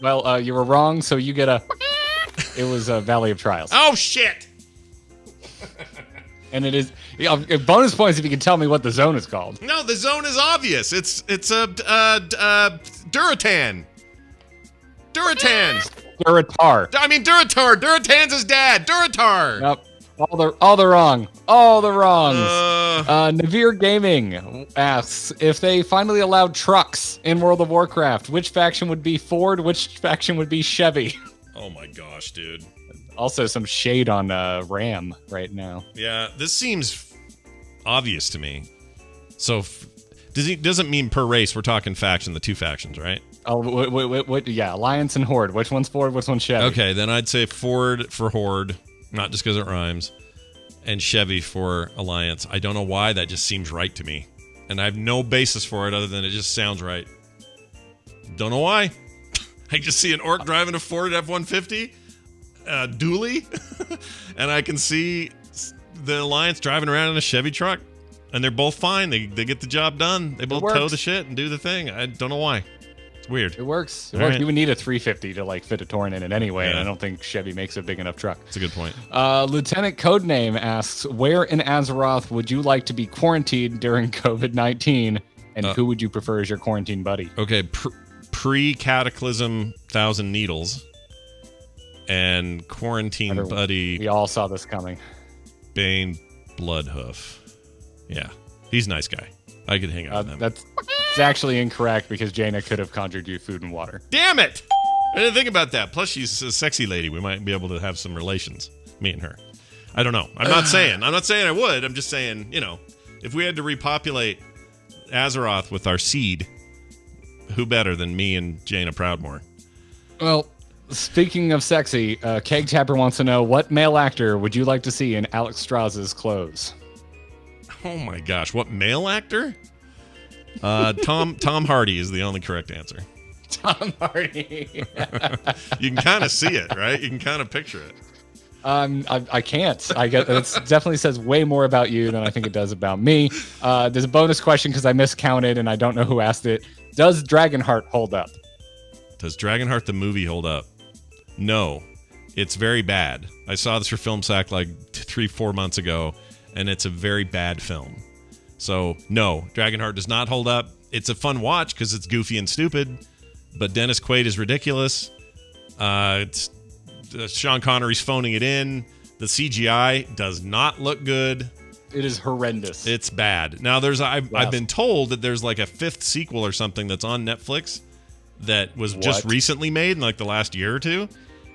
Well, you were wrong, so you get a... It was a Valley of Trials. Oh, shit! And it is... bonus points if you can tell me what the zone is called. No, the zone is obvious. It's a Duratan. Duratan's. Duratar. I mean Duratar. Duratan's his dad. Duratar. Nope. All the wrong. All the wrongs. Navir Gaming asks, if they finally allowed trucks in World of Warcraft, which faction would be Ford? Which faction would be Chevy? Oh my gosh, dude. Also some shade on Ram right now. Yeah, this seems obvious to me. So doesn't mean per race. We're talking faction, the two factions, right? Oh, what? Yeah, Alliance and Horde. Which one's Ford? Which one's Chevy? Okay, then I'd say Ford for Horde, not just because it rhymes, and Chevy for Alliance. I don't know why, that just seems right to me. And I have no basis for it other than it just sounds right. Don't know why. I just see an orc driving a Ford F-150, dually, and I can see the Alliance driving around in a Chevy truck, and they're both fine. They get the job done. They both tow the shit and do the thing. I don't know why. It's weird. It works. All right. You would need a 350 to like fit a Tauren in it anyway, Yeah. and I don't think Chevy makes a big enough truck. That's a good point. Lieutenant Codename asks, where in Azeroth would you like to be quarantined during COVID-19, and who would you prefer as your quarantine buddy? Okay, pre-Cataclysm 1,000 Needles and quarantine buddy We all saw this coming. Bane Bloodhoof. Yeah, he's a nice guy. I could hang out with him. That's actually incorrect because Jaina could have conjured you food and water. Damn it! I didn't think about that. Plus, she's a sexy lady. We might be able to have some relations, me and her. I don't know. I'm not saying I would. I'm just saying, if we had to repopulate Azeroth with our seed, who better than me and Jaina Proudmoore? Well, speaking of sexy, Keg Tapper wants to know, what male actor would you like to see in Alex Strauss's clothes? Oh my gosh, what male actor? Tom Hardy is the only correct answer. Tom Hardy. You can kind of see it, right? You can kind of picture it. I can't. I get it definitely says way more about you than I think it does about me. There's a bonus question because I miscounted and I don't know who asked it. Does Dragonheart hold up? Does Dragonheart the movie hold up? No, it's very bad. I saw this for Film Sack like 3-4 months ago, and it's a very bad film. So no, Dragonheart does not hold up. It's a fun watch because it's goofy and stupid, but Dennis Quaid is ridiculous. It's Sean Connery's phoning it in. The CGI does not look good. It is horrendous. It's bad. Now I've been told that there's like a 5th sequel or something that's on Netflix that was just recently made in like the last year or two,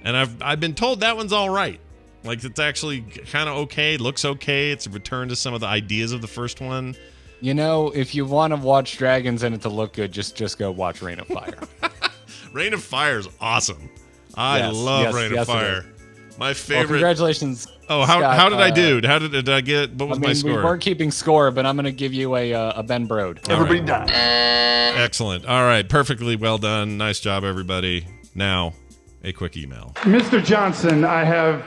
and I've been told that one's all right. Like, it's actually kind of okay, looks okay. It's a return to some of the ideas of the first one. If you want to watch dragons and it to look good, just go watch Reign of Fire. Reign of Fire is awesome. I love Reign of Fire. My favorite. Well, congratulations. Oh, Scott. how did I do? How did I get? What was my score? We weren't keeping score, but I'm going to give you a Ben Brode. Everybody die. Excellent. All right. Perfectly well done. Nice job, everybody. Now, a quick email. Mr. Johnson, I have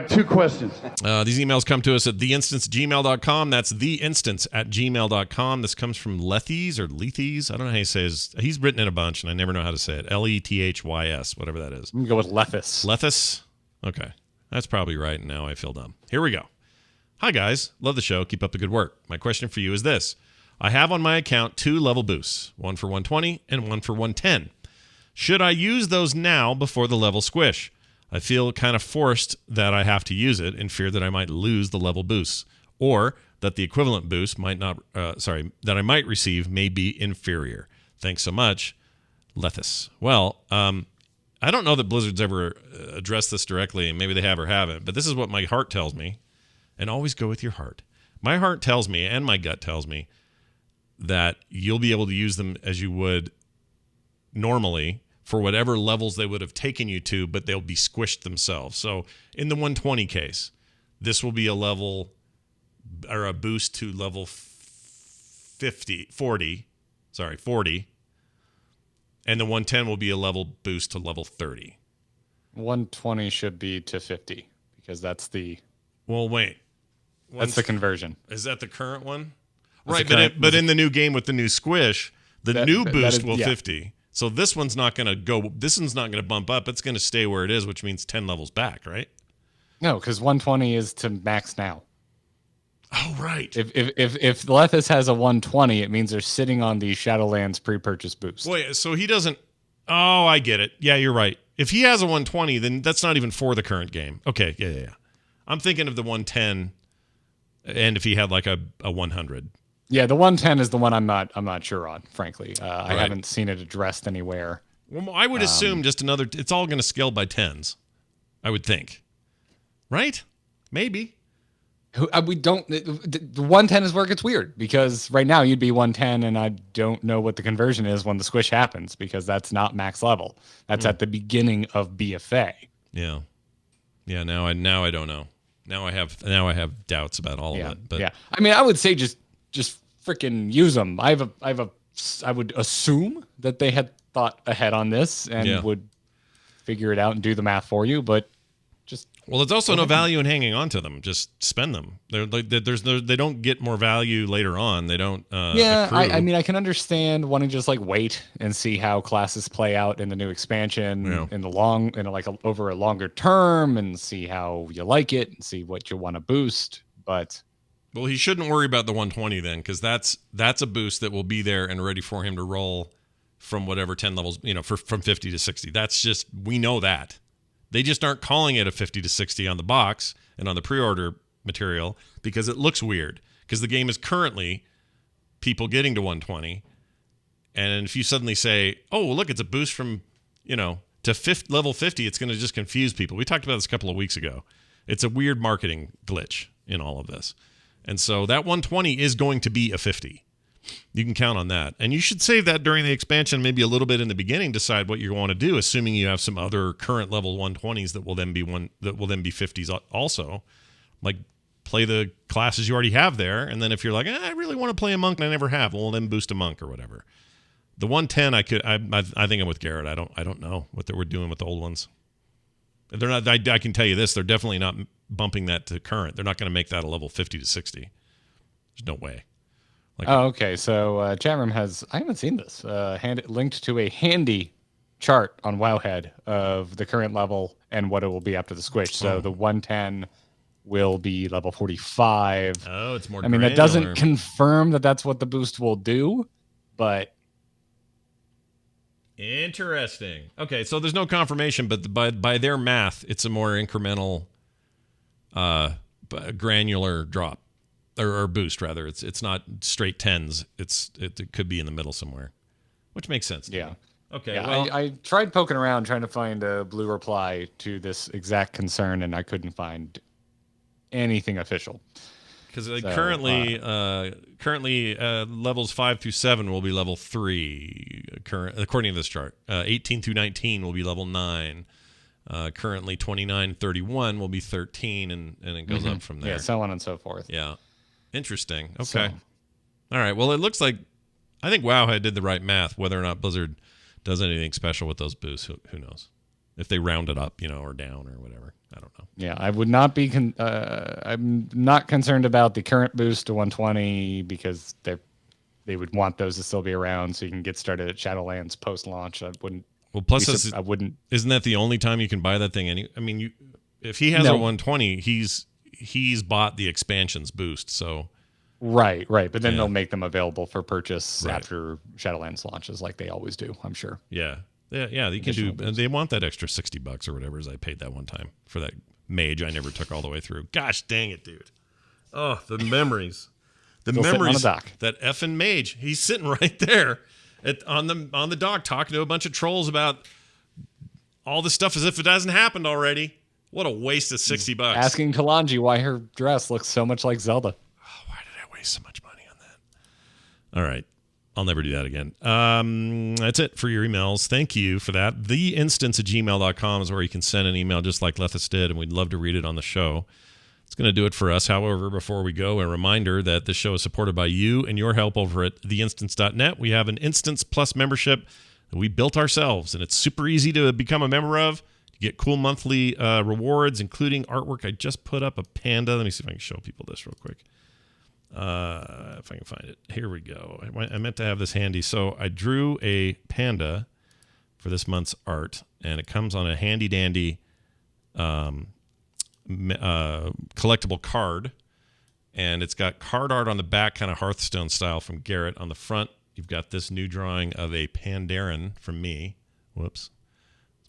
2 questions. These emails come to us at theinstance@gmail.com. That's theinstance@gmail.com. This comes from Lethies or Lethies. I don't know how he says. He's written it a bunch, and I never know how to say it. Lethys, whatever that is. I'm going to go with Lethis. Lethis? Okay. That's probably right, and now I feel dumb. Here we go. Hi, guys. Love the show. Keep up the good work. My question for you is this. I have on my account 2 level boosts, one for 120 and one for 110. Should I use those now before the level squish? I feel kind of forced that I have to use it in fear that I might lose the level boosts, or that the equivalent boost that I might receive may be inferior. Thanks so much, Lethis. Well, I don't know that Blizzard's ever addressed this directly, and maybe they have or haven't, but this is what my heart tells me, and always go with your heart. My heart tells me, and my gut tells me, that you'll be able to use them as you would normally for whatever levels they would have taken you to, but they'll be squished themselves. So in the 120 case, this will be a level or a boost to level 40, and the 110 will be a level boost to level 30. 120 should be to 50 because that's the... Well, wait. That's the conversion. Is that the current one? That's Right, the current, but in the new game with the new squish, the new boost will yeah. 50. So this one's not going to go. This one's not going to bump up. It's going to stay where it is, which means 10 levels back, right? No, because 120 is to max now. Oh, right. If Lethis has a 120, it means they're sitting on the Shadowlands pre-purchase boost. Wait, so he doesn't. Oh, I get it. Yeah, you're right. If he has a 120, then that's not even for the current game. Okay, yeah. I'm thinking of the 110, and if he had like a 100. Yeah, the 110 is the one I'm not sure on, frankly. I Right. haven't seen it addressed anywhere. Well, I would assume just another. It's all going to scale by tens. I would think. Right? Maybe. We don't. The 110 is where it gets weird because right now you'd be 110, and I don't know what the conversion is when the squish happens because that's not max level. That's at the beginning of BFA. Yeah. Now I don't know. Now I have doubts about all of it. But yeah, I mean, I would say just freaking use them. I would assume that they had thought ahead on this and would figure it out and do the math for you, but just. Well, there's also no value in hanging on to them. Just spend them. They're like they don't get more value later on. They don't. I mean, I can understand wanting to just like wait and see how classes play out in the new expansion over a longer term and see how you like it and see what you want to boost. But well, he shouldn't worry about the 120 then, because that's a boost that will be there and ready for him to roll from whatever 10 levels. From 50 to 60. That's just we know that. They just aren't calling it a 50 to 60 on the box and on the pre-order material because it looks weird. Because the game is currently people getting to 120. And if you suddenly say, oh, look, it's a boost from, to level 50, it's going to just confuse people. We talked about this a couple of weeks ago. It's a weird marketing glitch in all of this. And so that 120 is going to be a 50. You can count on that. And you should save that during the expansion, maybe a little bit in the beginning, decide what you want to do, assuming you have some other current level 120s that will then be 50s also. Like play the classes you already have there, and then if you're like, I really want to play a monk and I never have, well then boost a monk or whatever. The 110 I think I'm with Garrett. I don't know what they were doing with the old ones. They're not I can tell you this, they're definitely not bumping that to current. They're not going to make that a level 50 to 60. There's no way. Okay. So chat room has, I haven't seen this, linked to a handy chart on Wowhead of the current level and what it will be after the squish. So the 110 will be level 45. Oh, it's more I mean, that doesn't confirm that that's what the boost will do, but. Interesting. Okay, so there's no confirmation, but by their math, it's a more incremental, granular drop. Or boost rather. It's not straight tens. It could be in the middle somewhere, which makes sense. Yeah. Okay. Yeah, well, I tried poking around trying to find a blue reply to this exact concern, and I couldn't find anything official. Because currently levels 5 through 7 will be level 3. According to this chart, 18 through 19 will be level 9. Currently 29, 31 will be 13, and it goes up from there. Yeah, so on and so forth. Yeah. Interesting. Okay. All right. Well, it looks like I think Wowhead did the right math. Whether or not Blizzard does anything special with those boosts, who knows? If they round it up, or down or whatever. I don't know. Yeah, I would not be. I'm not concerned about the current boost to 120 because they would want those to still be around so you can get started at Shadowlands post launch. I wouldn't. Well, plus I wouldn't. Isn't that the only time you can buy that thing? If he has a 120, he's bought the expansions boost. So right. But then they'll make them available for purchase after Shadowlands launches, like they always do. I'm sure. Yeah. They can do. They want that extra $60 or whatever as I paid that one time for that mage I never took all the way through. Gosh dang it, dude! Oh, the memories. Still memories. on the dock. That effing mage. He's sitting right there on the dock talking to a bunch of trolls about all this stuff as if it hasn't happened already. What a waste of $60. Asking Kalanji why her dress looks so much like Zelda. Oh, why did I waste so much money on that? All right. I'll never do that again. That's it for your emails. Thank you for that. Theinstance@gmail.com is where you can send an email just like Lethis did, and we'd love to read it on the show. It's going to do it for us. However, before we go, a reminder that this show is supported by you and your help over at theinstance.net. We have an Instance Plus membership that we built ourselves, and it's super easy to become a member of. You get cool monthly rewards, including artwork. I just put up a panda. Let me see if I can show people this real quick. If I can find it. Here we go. I meant to have this handy. So I drew a panda for this month's art, and it comes on a handy-dandy collectible card. And it's got card art on the back, kind of Hearthstone style from Garrett. On the front, you've got this new drawing of a Pandaren from me. Whoops.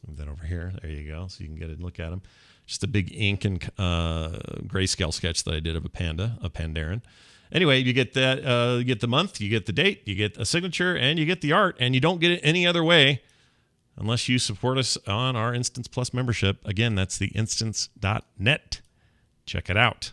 Move that over here. There you go. So you can get a look at him. Just a big ink and grayscale sketch that I did of a Pandaren. Anyway, you get that. You get the month, you get the date, you get a signature, and you get the art. And you don't get it any other way unless you support us on our Instance Plus membership. Again, that's the instance.net. Check it out.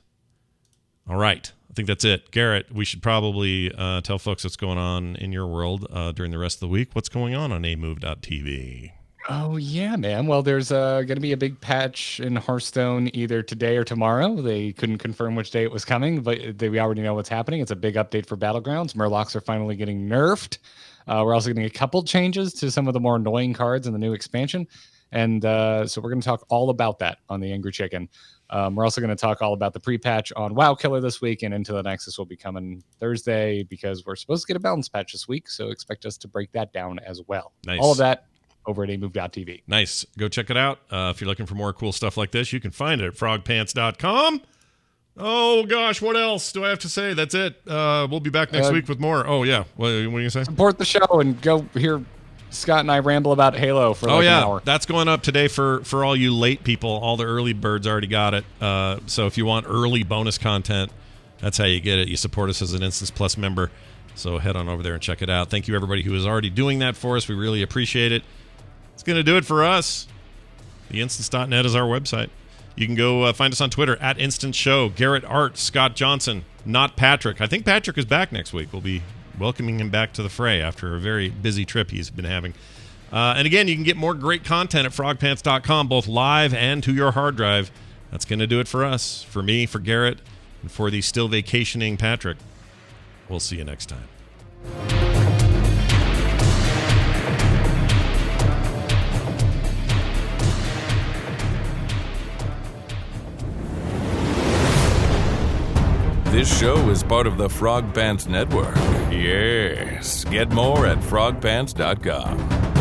All right. I think that's it. Garrett, we should probably tell folks what's going on in your world during the rest of the week. What's going on amove.tv? Oh, yeah, man. Well, there's going to be a big patch in Hearthstone either today or tomorrow. They couldn't confirm which day it was coming, but we already know what's happening. It's a big update for Battlegrounds. Murlocs are finally getting nerfed. We're also getting a couple changes to some of the more annoying cards in the new expansion. And so we're going to talk all about that on the Angry Chicken. We're also going to talk all about the pre-patch on WoW Killer this week, and Into the Nexus will be coming Thursday because we're supposed to get a balance patch this week, so expect us to break that down as well. Nice. All of that over at amove.tv. Nice. Go check it out. If you're looking for more cool stuff like this, you can find it at frogpants.com. Oh, gosh, what else do I have to say? That's it. We'll be back next week with more. Oh, yeah. What are you going to say? Support the show and go hear Scott and I ramble about Halo for an hour. That's going up today for all you late people. All the early birds already got it. So if you want early bonus content, that's how you get it. You support us as an Instance Plus member. So head on over there and check it out. Thank you, everybody who is already doing that for us. We really appreciate it. It's going to do it for us. Theinstance.net is our website. You can go find us on Twitter at Instance Show. Garrett Art, Scott Johnson, not Patrick. I think Patrick is back next week. We'll be welcoming him back to the fray after a very busy trip he's been having. And again, you can get more great content at frogpants.com, both live and to your hard drive. That's going to do it for us, for me, for Garrett, and for the still vacationing Patrick. We'll see you next time. This show is part of the Frog Pants Network. Yes. Get more at frogpants.com.